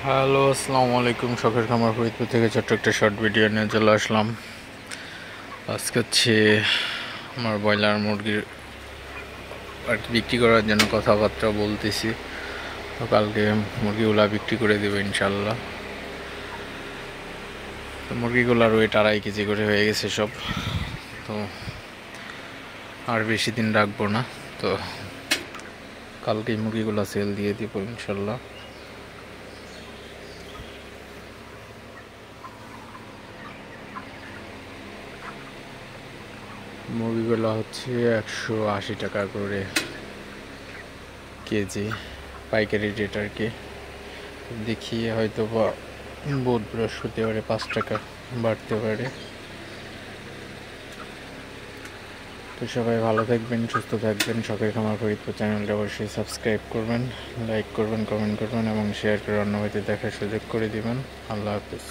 Hello, আসসালামু আলাইকুম। শখের খামার ফরিদপুর থেকে ছোট্ট একটা শর্ট ভিডিও নিয়ে চলে আসলাম। আজকে হচ্ছে আমার ব্রয়লার মুরগির আর কি বিক্রি করার জন্য কথাবার্তা বলতেছি। তো কালকে মুরগিগুলা বিক্রি করে দেবো ইনশাল্লাহ। তো মুরগিগুলার ওয়েট 2.5 কেজি করে হয়ে গেছে সব। তো আর বেশি দিন রাখবো না, তো কালকেই মুরগিগুলা সেল দিয়ে দিব ইনশাল্লাহ। মুরগিগুলো হচ্ছে 180 টাকা করে কেজি, পাইকারি রেট আর কি। দেখি হয়তো বা বুধ বৃহস্পতিবারে 5 টাকা বাড়তে পারে। তো সবাই ভালো থাকবেন, সুস্থ থাকবেন। শখের খামার ফরিদপুর চ্যানেলটা অবশ্যই সাবস্ক্রাইব করবেন, লাইক করবেন, কমেন্ট করবেন এবং শেয়ার করে অন্য হয়তো দেখার সুযোগ করে দিবেন। আল্লাহ হাফিজ।